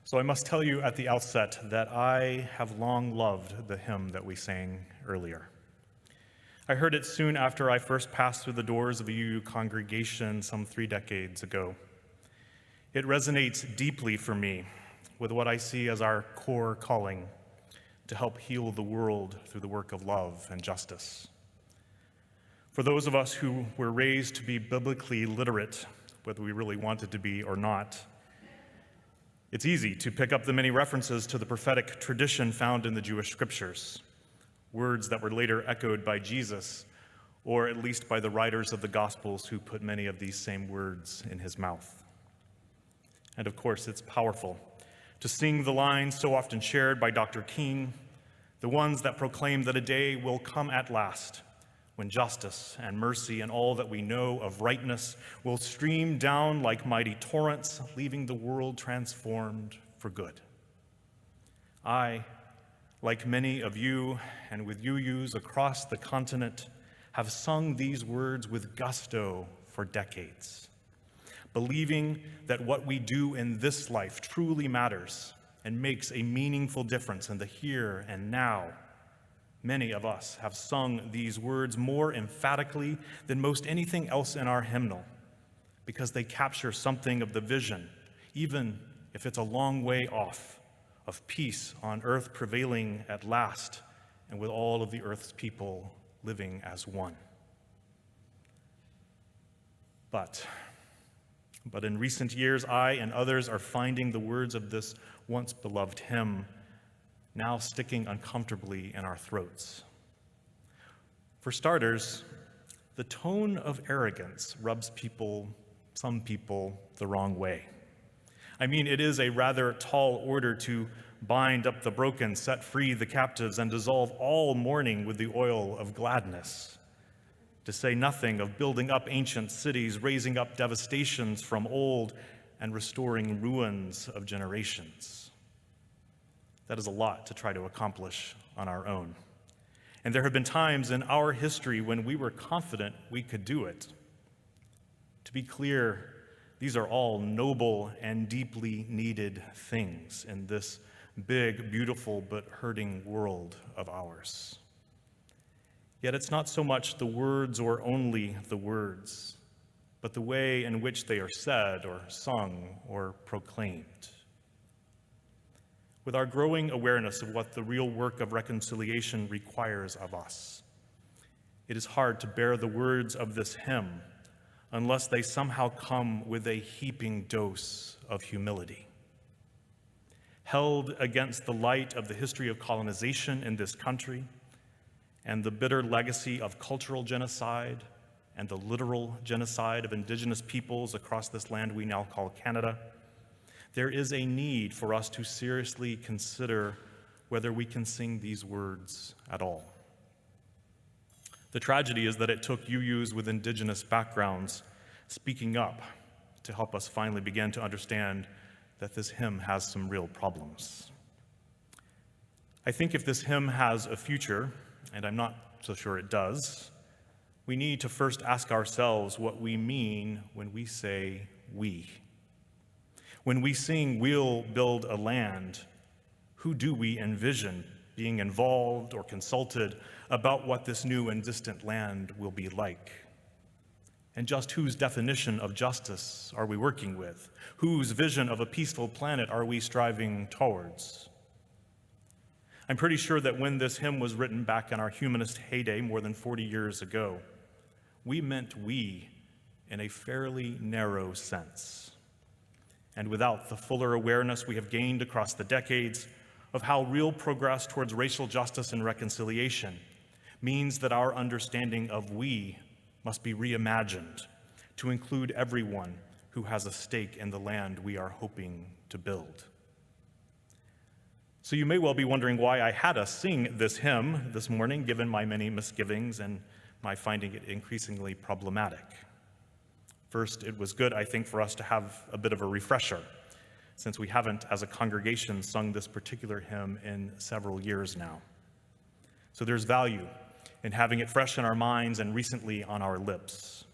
So I must tell you at the outset that I have long loved the hymn that we sang earlier. I heard it soon after I first passed through the doors of a UU congregation some 3 decades ago. It resonates deeply for me with what I see as our core calling to help heal the world through the work of love and justice. For those of us who were raised to be biblically literate, whether we really wanted to be or not, it's easy to pick up the many references to the prophetic tradition found in the Jewish scriptures, words that were later echoed by Jesus, or at least by the writers of the Gospels who put many of these same words in his mouth. And of course, it's powerful to sing the lines so often shared by Dr. King, the ones that proclaim that a day will come at last when justice and mercy and all that we know of rightness will stream down like mighty torrents, leaving the world transformed for good. I, like many of you and with UUs across the continent, have sung these words with gusto for decades, believing that what we do in this life truly matters and makes a meaningful difference in the here and now. Many of us have sung these words more emphatically than most anything else in our hymnal because they capture something of the vision, even if it's a long way off, of peace on earth prevailing at last and with all of the earth's people living as one. But in recent years, I and others are finding the words of this once beloved hymn now sticking uncomfortably in our throats. For starters, the tone of arrogance rubs some people, the wrong way. I mean, it is a rather tall order to bind up the broken, set free the captives, and dissolve all mourning with the oil of gladness. To say nothing of building up ancient cities, raising up devastations from old, and restoring ruins of generations. That is a lot to try to accomplish on our own. And there have been times in our history when we were confident we could do it. To be clear, these are all noble and deeply needed things in this big, beautiful, but hurting world of ours. Yet it's not so much the words or only the words, but the way in which they are said or sung or proclaimed. With our growing awareness of what the real work of reconciliation requires of us, it is hard to bear the words of this hymn unless they somehow come with a heaping dose of humility. Held against the light of the history of colonization in this country and the bitter legacy of cultural genocide and the literal genocide of Indigenous peoples across this land we now call Canada, there is a need for us to seriously consider whether we can sing these words at all. The tragedy is that it took UUs with Indigenous backgrounds speaking up to help us finally begin to understand that this hymn has some real problems. I think if this hymn has a future, and I'm not so sure it does, we need to first ask ourselves what we mean when we say we. When we sing, "We'll build a land," who do we envision being involved or consulted about what this new and distant land will be like? And just whose definition of justice are we working with? Whose vision of a peaceful planet are we striving towards? I'm pretty sure that when this hymn was written back in our humanist heyday more than 40 years ago, we meant we in a fairly narrow sense. And without the fuller awareness we have gained across the decades of how real progress towards racial justice and reconciliation means that our understanding of we must be reimagined to include everyone who has a stake in the land we are hoping to build. So you may well be wondering why I had us sing this hymn this morning, given my many misgivings and my finding it increasingly problematic. First, it was good, I think, for us to have a bit of a refresher, since we haven't, as a congregation, sung this particular hymn in several years now. So there's value in having it fresh in our minds and recently on our lips.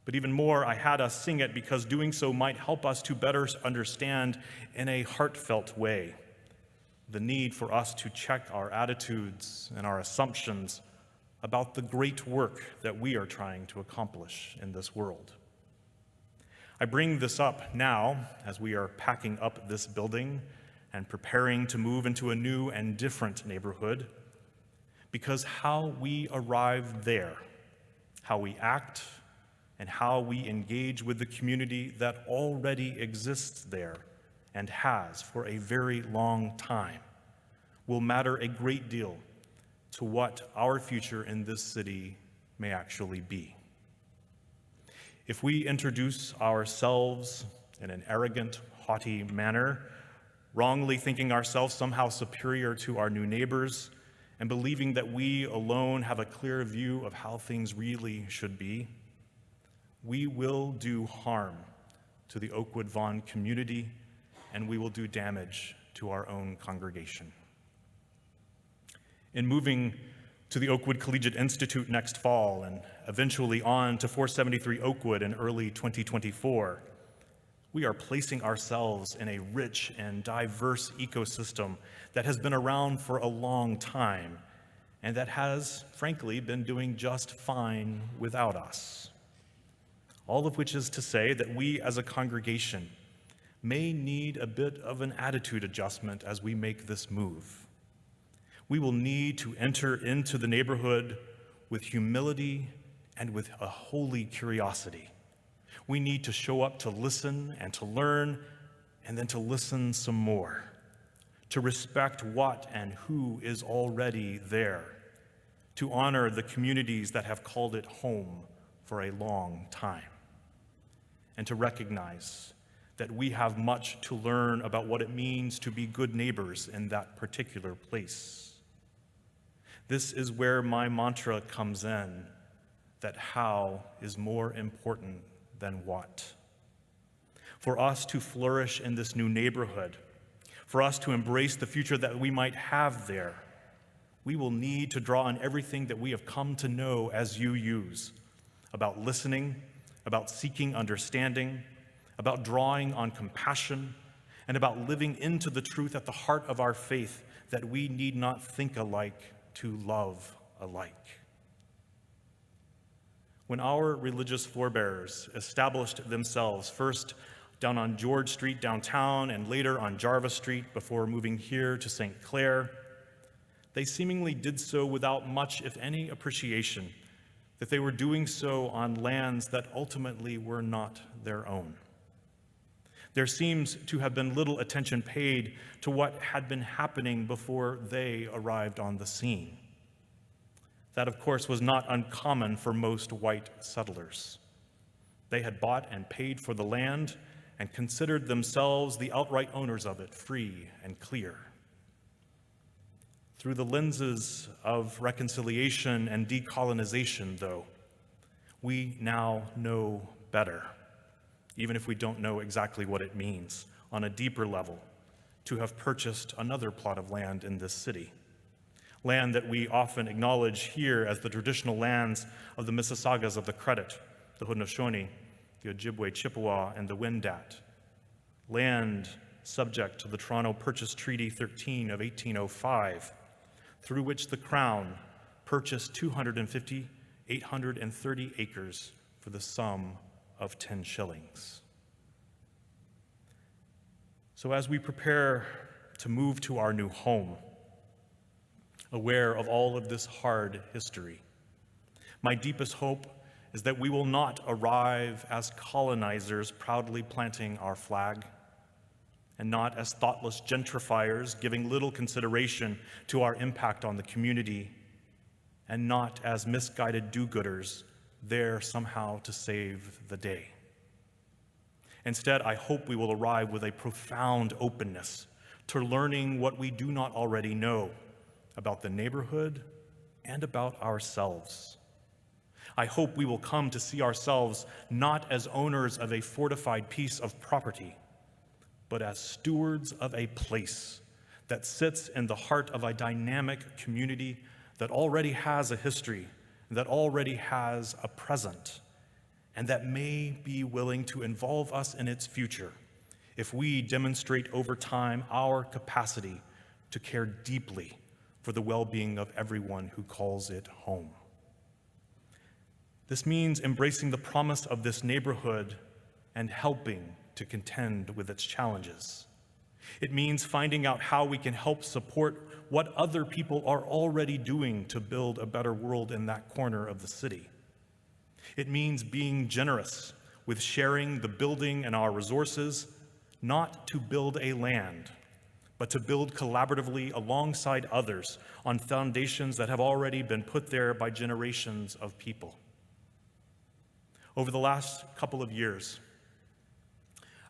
But even more, I had us sing it because doing so might help us to better understand in a heartfelt way the need for us to check our attitudes and our assumptions about the great work that we are trying to accomplish in this world. I bring this up now as we are packing up this building and preparing to move into a new and different neighborhood, because how we arrive there, how we act, and how we engage with the community that already exists there and has for a very long time will matter a great deal to what our future in this city may actually be. If we introduce ourselves in an arrogant, haughty manner, wrongly thinking ourselves somehow superior to our new neighbors, and believing that we alone have a clear view of how things really should be, we will do harm to the Oakwood Vaughan community, and we will do damage to our own congregation. In moving to the Oakwood Collegiate Institute next fall and eventually on to 473 Oakwood in early 2024, we are placing ourselves in a rich and diverse ecosystem that has been around for a long time and that has, frankly, been doing just fine without us. All of which is to say that we as a congregation may need a bit of an attitude adjustment as we make this move. We will need to enter into the neighborhood with humility and with a holy curiosity. We need to show up to listen and to learn, and then to listen some more, to respect what and who is already there, to honor the communities that have called it home for a long time, and to recognize that we have much to learn about what it means to be good neighbors in that particular place. This is where my mantra comes in, that how is more important than what. For us to flourish in this new neighborhood, for us to embrace the future that we might have there, we will need to draw on everything that we have come to know as UUs about listening, about seeking understanding, about drawing on compassion, and about living into the truth at the heart of our faith that we need not think alike to love alike. When our religious forebears established themselves first down on George Street downtown and later on Jarvis Street before moving here to St. Clair, they seemingly did so without much, if any, appreciation that they were doing so on lands that ultimately were not their own. There seems to have been little attention paid to what had been happening before they arrived on the scene. That, of course, was not uncommon for most white settlers. They had bought and paid for the land and considered themselves the outright owners of it, free and clear. Through the lenses of reconciliation and decolonization, though, we now know better, even if we don't know exactly what it means on a deeper level, to have purchased another plot of land in this city. Land that we often acknowledge here as the traditional lands of the Mississaugas of the Credit, the Haudenosaunee, the Ojibwe, Chippewa, and the Wendat. Land subject to the Toronto Purchase Treaty 13 of 1805, through which the Crown purchased 830 acres for the sum of 10 shillings. So as we prepare to move to our new home, aware of all of this hard history, my deepest hope is that we will not arrive as colonizers proudly planting our flag, and not as thoughtless gentrifiers giving little consideration to our impact on the community, and not as misguided do-gooders there somehow to save the day. Instead, I hope we will arrive with a profound openness to learning what we do not already know about the neighborhood and about ourselves. I hope we will come to see ourselves not as owners of a fortified piece of property, but as stewards of a place that sits in the heart of a dynamic community that already has a history, that already has a present, and that may be willing to involve us in its future if we demonstrate over time our capacity to care deeply for the well-being of everyone who calls it home. This means embracing the promise of this neighborhood and helping to contend with its challenges. It means finding out how we can help support what other people are already doing to build a better world in that corner of the city. It means being generous with sharing the building and our resources, not to build a land, but to build collaboratively alongside others on foundations that have already been put there by generations of people. Over the last couple of years,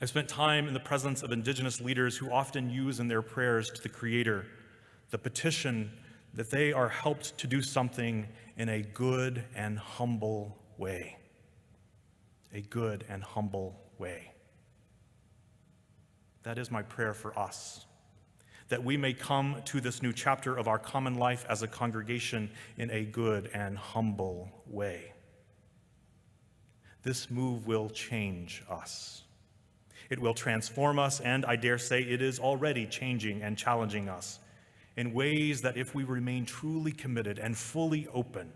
I've spent time in the presence of Indigenous leaders who often use in their prayers to the Creator the petition that they are helped to do something in a good and humble way. A good and humble way. That is my prayer for us, that we may come to this new chapter of our common life as a congregation in a good and humble way. This move will change us. It will transform us, and I dare say it is already changing and challenging us in ways that, if we remain truly committed and fully open,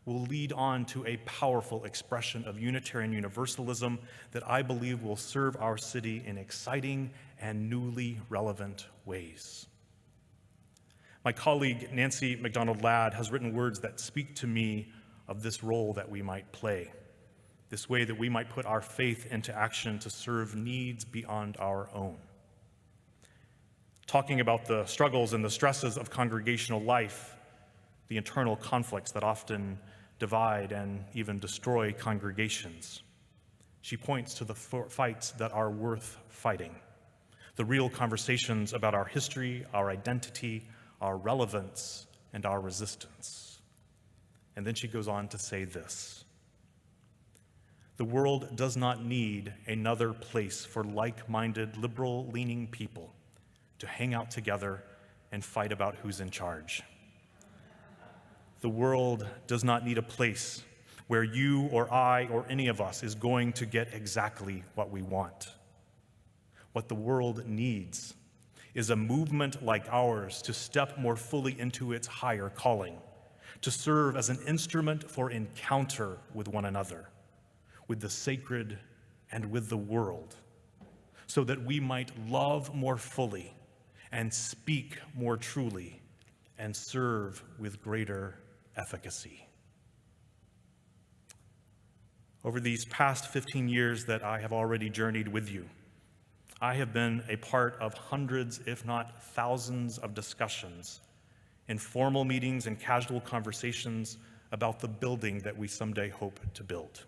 will lead on to a powerful expression of Unitarian Universalism that I believe will serve our city in exciting and newly relevant ways. My colleague Nancy MacDonald Ladd has written words that speak to me of this role that we might play, this way that we might put our faith into action to serve needs beyond our own. Talking about the struggles and the stresses of congregational life, the internal conflicts that often divide and even destroy congregations, she points to the fights that are worth fighting, the real conversations about our history, our identity, our relevance, and our resistance. And then she goes on to say this: the world does not need another place for like-minded, liberal-leaning people to hang out together and fight about who's in charge. The world does not need a place where you or I or any of us is going to get exactly what we want. What the world needs is a movement like ours to step more fully into its higher calling, to serve as an instrument for encounter with one another, with the sacred and with the world, so that we might love more fully and speak more truly and serve with greater efficacy. Over these past 15 years that I have already journeyed with you, I have been a part of hundreds, if not thousands, of discussions, informal meetings and casual conversations about the building that we someday hope to build.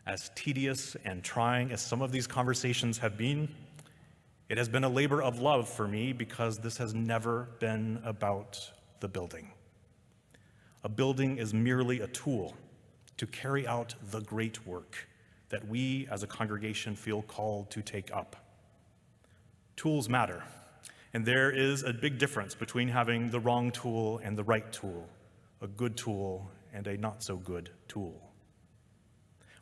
As tedious and trying as some of these conversations have been, it has been a labor of love for me because this has never been about the building. A building is merely a tool to carry out the great work that we as a congregation feel called to take up. Tools matter, and there is a big difference between having the wrong tool and the right tool, a good tool and a not so good tool.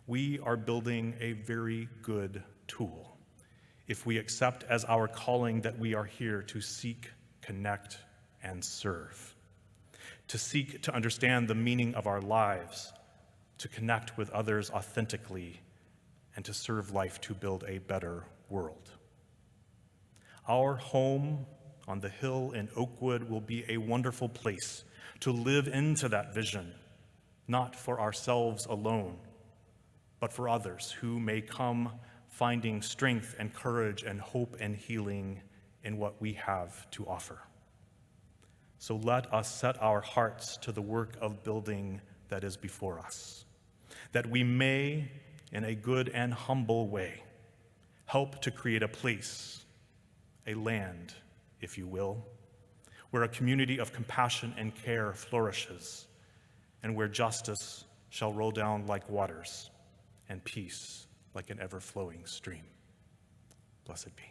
We are building a very good tool if we accept as our calling that we are here to seek, connect, and serve, to seek to understand the meaning of our lives, to connect with others authentically, and to serve life to build a better world. Our home on the hill in Oakwood will be a wonderful place to live into that vision, not for ourselves alone, but for others who may come finding strength and courage and hope and healing in what we have to offer. So let us set our hearts to the work of building that is before us, that we may, in a good and humble way, help to create a place, a land, if you will, where a community of compassion and care flourishes, and where justice shall roll down like waters, and peace like an ever-flowing stream. Blessed be.